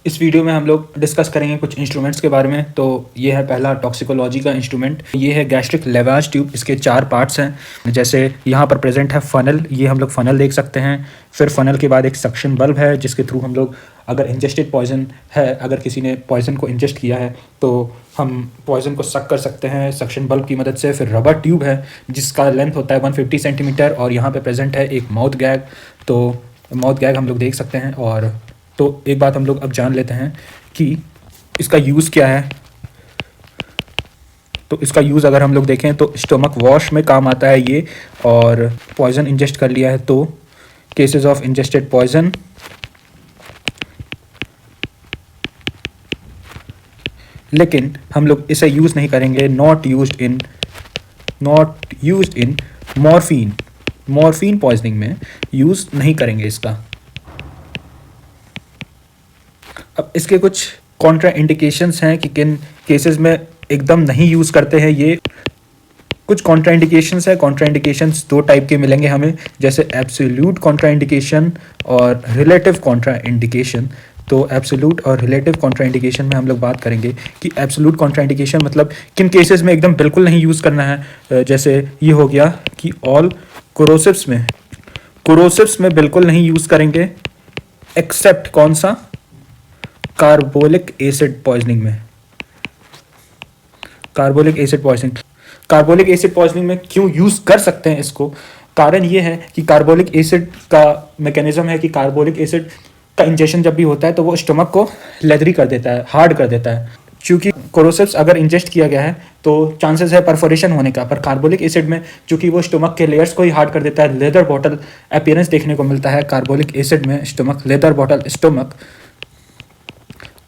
इस वीडियो में हम लोग डिस्कस करेंगे कुछ इंस्ट्रूमेंट्स के बारे में। तो ये है पहला टॉक्सिकोलॉजी का इंस्ट्रूमेंट, ये है गैस्ट्रिक लेवाज ट्यूब। इसके 4 पार्ट्स हैं। जैसे यहाँ पर प्रेजेंट है फ़नल, ये हम लोग फ़नल देख सकते हैं। फिर फ़नल के बाद एक सक्शन बल्ब है जिसके थ्रू हम लोग अगर इंजेस्टेड पॉइजन है, अगर किसी ने पॉइजन को इंजेस्ट किया है तो हम पॉइजन को सक कर सकते हैं सक्शन बल्ब की मदद से। फिर रबर ट्यूब है जिसका लेंथ होता है 150 सेंटीमीटर और यहाँ पे प्रेजेंट है एक माउथ गैग। तो माउथ गैग हम लोग देख सकते हैं। और तो एक बात हम लोग अब जान लेते हैं कि इसका यूज़ क्या है। तो इसका यूज़ अगर हम लोग देखें तो स्टोमक वॉश में काम आता है ये। और पॉइजन इंजेस्ट कर लिया है तो केसेस ऑफ इंजेस्टेड पॉइजन, लेकिन हम लोग इसे यूज़ नहीं करेंगे। Not used in morphine poisoning में यूज़ नहीं करेंगे इसका। अब इसके कुछ कॉन्ट्रा इंडिकेशंस हैं कि किन केसेस में एकदम नहीं यूज़ करते हैं ये। कुछ कॉन्ट्रा इंडिकेशंस है। कॉन्ट्रा इंडिकेशंस 2 टाइप के मिलेंगे हमें, जैसे एब्सोल्यूट कॉन्ट्रा इंडिकेशन और रिलेटिव कॉन्ट्रा इंडिकेशन। तो एब्सोल्यूट और रिलेटिव कॉन्ट्रा इंडिकेशन में हम लोग बात करेंगे कि एब्सोल्यूट कॉन्ट्रा इंडिकेशन मतलब किन केसेस में एकदम बिल्कुल नहीं यूज़ करना है। जैसे ये हो गया कि ऑल कोरोसिव्स में बिल्कुल नहीं यूज़ करेंगे, एक्सेप्ट कौन सा, कार्बोलिक एसिड पॉइजनिंग में। कार्बोलिक एसिड पॉइजनिंग में क्यों यूज़ कर सकते हैं इसको, कारण ये है कि कार्बोलिक एसिड का मैकेनिज्म है कि कार्बोलिक एसिड का इंजेक्शन जब भी होता है तो वो स्टमक को लेदरी कर देता है, हार्ड कर देता है। चूँकि कोरोसिव्स अगर इंजेस्ट किया गया है तो चांसेस है परफोरेशन होने का, पर कार्बोलिक एसिड में चूँकि वो स्टमक के लेयर्स को ही हार्ड कर देता है, लेदर बॉटल अपीयरेंस देखने को मिलता है कार्बोलिक एसिड में स्टमक, लेदर बॉटल स्टमक।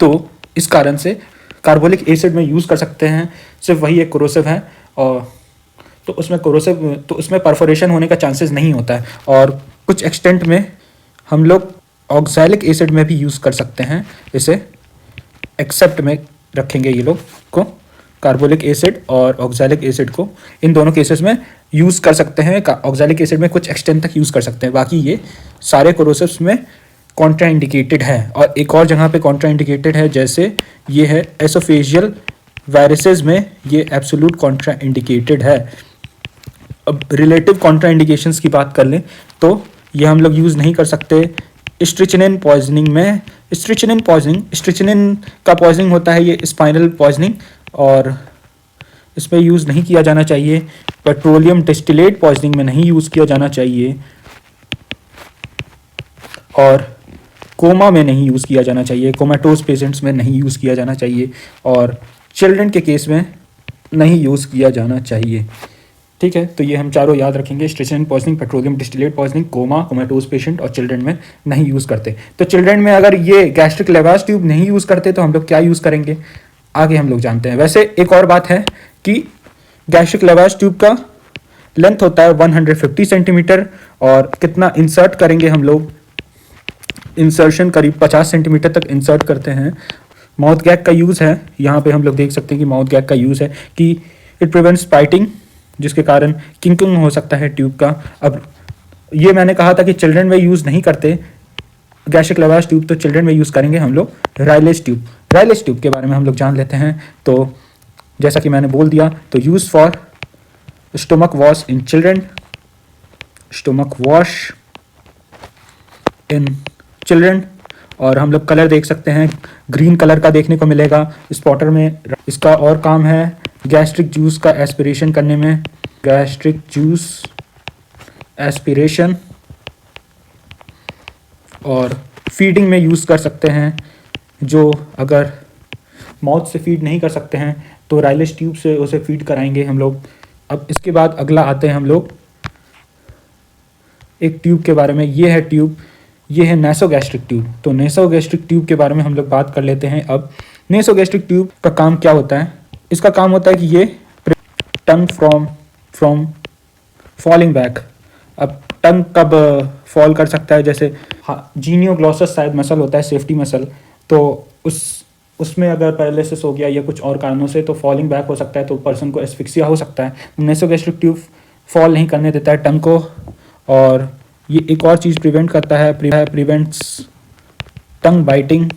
तो इस कारण से कार्बोलिक एसिड में यूज़ कर सकते हैं। सिर्फ वही एक कोरोसिव है और तो उसमें परफोरेशन होने का चांसेस नहीं होता है। और कुछ एक्सटेंट में हम लोग ऑक्सैलिक एसिड में भी यूज़ कर सकते हैं इसे, एक्सेप्ट में रखेंगे ये लोग को, कार्बोलिक एसिड और ऑक्सैलिक एसिड को इन दोनों केसेस में यूज़ कर सकते हैं। ऑक्सैलिक एसिड में कुछ एक्सटेंट तक यूज़ कर सकते हैं, बाकी ये सारे कोरोसिव्स में कॉन्ट्रा इंडिकेटेड है। और एक और जगह पे कॉन्ट्रा इंडिकेटेड है, जैसे ये है एसोफेजियल वायरसेस में ये एब्सोल्यूट कॉन्ट्रा इंडिकेटेड है। अब रिलेटिव कॉन्ट्रा इंडिकेशंस की बात कर लें तो ये हम लोग यूज़ नहीं कर सकते स्ट्रिचनिन पॉइजनिंग में। स्ट्रिचनिन का पॉइजनिंग होता है ये स्पाइनल पॉइजनिंग और इसमें यूज़ नहीं किया जाना चाहिए। पेट्रोलियम डिस्टिलेट पॉइजनिंग में नहीं यूज़ किया जाना चाहिए और कोमा में नहीं यूज़ किया जाना चाहिए, कोमाटोज पेशेंट्स में नहीं यूज़ किया जाना चाहिए और चिल्ड्रन के केस में नहीं यूज़ किया जाना चाहिए। ठीक है, तो ये हम चारों याद रखेंगे, strychnine poisoning, petroleum distillate poisoning, comatose patient और चिल्ड्रन में नहीं यूज़ करते। तो चिल्ड्रन में अगर ये गैस्ट्रिक लेवाज ट्यूब नहीं यूज़ करते तो हम लोग क्या यूज़ करेंगे आगे हम लोग जानते हैं। वैसे एक और बात है कि गैस्ट्रिक लेवाज ट्यूब का लेंथ होता है 150 सेंटीमीटर और कितना इंसर्ट करेंगे हम लोग, इंसर्शन करीब 50 सेंटीमीटर तक इंसर्ट करते हैं। माउथ गैग का यूज़ है, यहाँ पे हम लोग देख सकते हैं कि माउथ गैग का यूज़ है कि इट प्रिवेंट्स स्पाइटिंग, जिसके कारण किंकिंग हो सकता है ट्यूब का। अब ये मैंने कहा था कि चिल्ड्रन में यूज़ नहीं करते गैस्ट्रिक लेवाज ट्यूब, तो चिल्ड्रन में यूज़ करेंगे हम लोग राइलेज ट्यूब के बारे में हम लोग जान लेते हैं। तो जैसा कि मैंने बोल दिया, तो use for stomach wash in children, और हम लोग कलर देख सकते हैं, ग्रीन कलर का देखने को मिलेगा स्पॉटर में। इसका और काम है गैस्ट्रिक जूस का एस्पिरेशन करने में, गैस्ट्रिक जूस एस्पिरेशन, और फीडिंग में यूज़ कर सकते हैं। जो अगर माउथ से फीड नहीं कर सकते हैं तो राइलेज ट्यूब से उसे फीड कराएंगे हम लोग। अब इसके बाद अगला आते हैं हम लोग एक ट्यूब के बारे में, ये है ट्यूब, ये है नेसोगैस्ट्रिक ट्यूब। तो नेसोगैस्ट्रिक ट्यूब के बारे में हम लोग बात कर लेते हैं। अब नेसोगैस्ट्रिक ट्यूब का काम क्या होता है, इसका काम होता है कि ये टंग फ्रॉम फॉलिंग बैक। अब टंग कब फॉल कर सकता है, जैसे जीनियोग्लॉसस शायद मसल होता है, सेफ्टी मसल, तो उसमें अगर पैरालिसिस हो गया या कुछ और कारणों से तो फॉलिंग बैक हो सकता है, तो पर्सन को एस्फिक्सिया हो सकता है। नेसोगैस्ट्रिक ट्यूब फॉल नहीं करने देता है टंग को। और ये एक और चीज़ प्रिवेंट करता है, प्रिवेंट्स टंग बाइटिंग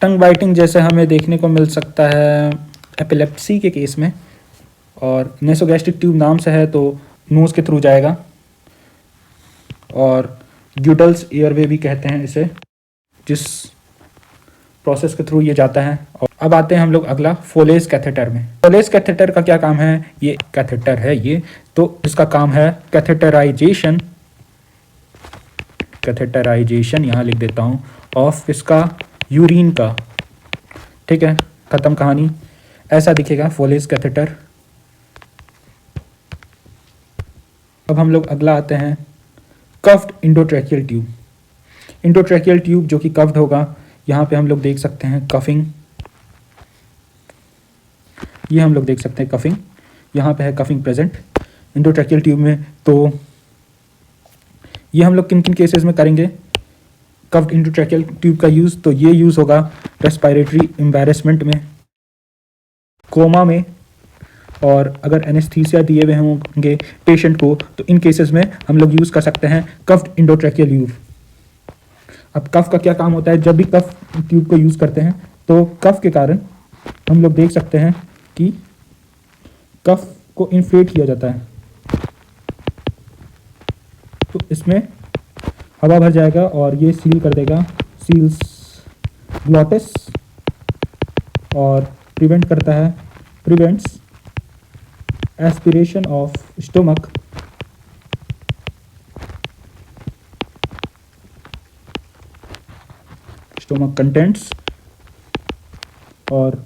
टंग बाइटिंग जैसे हमें देखने को मिल सकता है एपिलेप्सी के केस में, और नेसोगैस्ट्रिक ट्यूब नाम से है तो नोज़ के थ्रू जाएगा, और ग्यूडल्स एयरवे भी कहते हैं इसे, जिस प्रोसेस के थ्रू ये जाता है। और अब आते हैं हम लोग अगला फोलेज कैथेटर में। फोलेज कैथेटर का क्या काम है, ये कैथेटर है ये, तो इसका काम है कैथेटराइजेशन, कैथेटराइजेशन यहाँ लिख देता हूँ, ऑफ इसका यूरिन का। ठीक है, ख़त्म कहानी। ऐसा दिखेगा फोलेज कैथेटर। अब हम लोग अगला आते हैं कफ्ड इंडोट्रैकियल ट्यूब। इंडोट्रैकियल ट्यूब जो कि कफ्ड होगा, यहाँ पे हम लोग देख सकते हैं कफिंग, ये हम लोग देख सकते हैं कफिंग, यहाँ पे है कफिंग प्रेजेंट इंडोट्रैकियल ट्यूब में। तो ये हम लोग किन किन केसेस में करेंगे कफ्ड इंडोट्रैकियल ट्यूब का यूज़, तो ये यूज़ होगा रेस्पिरेटरी एम्बैरेसमेंट में, कोमा में, और अगर एनेस्थीसिया दिए हुए होंगे पेशेंट को तो इन केसेस में हम लोग यूज़ कर सकते हैं कफ्ड इंडोट्रैकियल ट्यूब। अब कफ का क्या काम होता है, जब भी कफ ट्यूब को यूज़ करते हैं तो कफ के कारण हम लोग देख सकते हैं कि कफ को इन्फ्लेट किया जाता है, तो इसमें हवा भर जाएगा और ये सील कर देगा, सील्स ग्लॉटिस, और प्रिवेंट करता है, prevents aspiration of stomach, stomach contents. और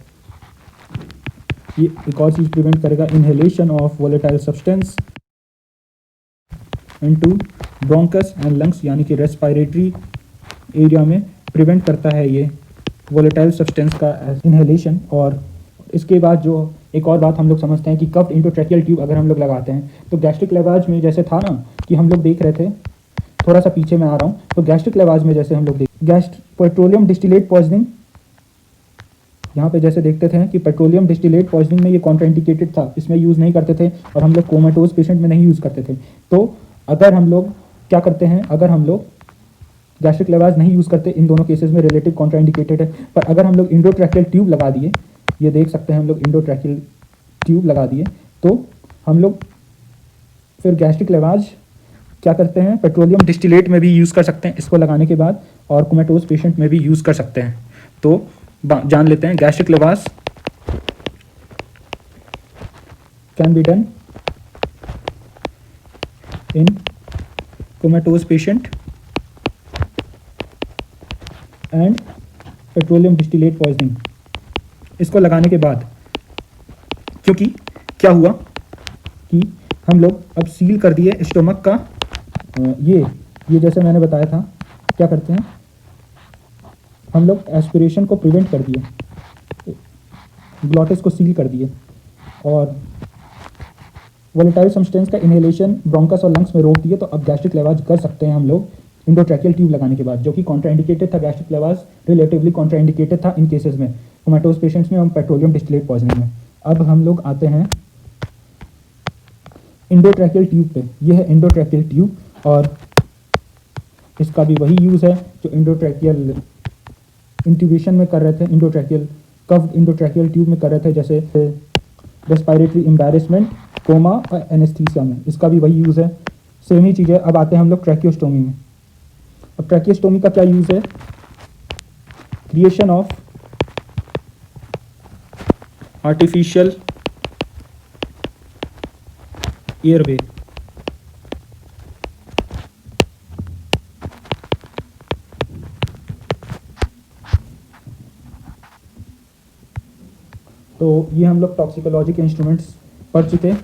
ये एक और चीज़ प्रिवेंट करेगा, inhalation of volatile substance into bronchus and lungs, यानी कि रेस्पिरेटरी एरिया में प्रिवेंट करता है ये वोलेटाइल सब्सटेंस का इनहेलेशन। और इसके बाद जो एक और बात हम लोग समझते हैं कि कफ्ड इंडोट्रैकियल ट्यूब अगर हम लोग लगाते हैं तो गैस्ट्रिक लेवाज में जैसे था ना कि हम लोग देख रहे थे, थोड़ा सा पीछे में आ रहा हूँ, तो गैस्ट्रिक लेवाज में जैसे हम लोग पेट्रोलियम डिस्टिलेट पॉइजनिंग, यहाँ पे जैसे देखते थे कि पेट्रोलियम डिस्टिलेट पॉइजनिंग में ये कॉन्ट्राइंडिकेटेड था, इसमें यूज़ नहीं करते थे, और हम लोग कोमाटोज पेशेंट में नहीं यूज़ करते थे। तो अगर हम लोग क्या करते हैं, अगर हम लोग गैस्ट्रिक लेवाज नहीं यूज़ करते, इन दोनों केसेस में रिलेटिव कॉन्ट्राइंडिकेटेड है, पर अगर हम लोग इंडोट्रैकियल ट्यूब लगा दिए, ये देख सकते हैं हम लोग इंडोट्रैकियल ट्यूब लगा दिए, तो हम लोग फिर गैस्ट्रिक लेवाज क्या करते हैं, पेट्रोलियम डिस्टिलेट में भी यूज़ कर सकते हैं इसको लगाने के बाद, और कोमेटोज पेशेंट में भी यूज़ कर सकते हैं। तो जान लेते हैं, gastric lavage can be done in comatose patient and petroleum distillate poisoning. इसको लगाने के बाद क्योंकि क्या हुआ कि हम लोग अब सील कर दिए स्टोमक का, ये जैसे मैंने बताया था, क्या करते हैं हम लोग एस्पिरेशन को प्रिवेंट कर दिए, ग्लॉटिस को सील कर दिए, और वोलेटाइल सब्सटेंस का इनहेलेशन ब्रोंकस और लंग्स में रोक दिए। तो अब गैस्ट्रिक लेवाज कर सकते हैं हम लोग इंडोट्रैकियल ट्यूब लगाने के बाद, जो कि कॉन्ट्राइंडिकेटेड था, गैस्ट्रिक लेवाज रिलेटिवली कॉन्ट्राइंडिकेटेड था इन केसेस में, कोमेटोज पेशेंट्स में और पेट्रोलियम डिस्टिलेट पॉइजनिंग में। अब हम लोग आते हैं इंडोट्रैकियल ट्यूब पे। यह है इंडोट्रैकियल ट्यूब, और इसका भी वही यूज़ है जो इंडोट्रैकियल इंट्यूबेशन में कर रहे थे, इंडोट्रैकियल कफ्ड इंडोट्रैकियल ट्यूब में कर रहे थे, जैसे रेस्पिरेटरी एम्बैरेसमेंट, कोमा और एनेस्थीसिया में, इसका भी वही यूज़ है, सेम ही चीज़ है। अब आते हैं हम लोग ट्रैकियोस्टोमी में। अब ट्रैकियोस्टोमी का क्या यूज़ है, क्रिएशन ऑफ आर्टिफिशियल एयरवे। तो ये हम लोग टॉक्सिकोलॉजी के इंस्ट्रूमेंट्स पढ़ चुके हैं।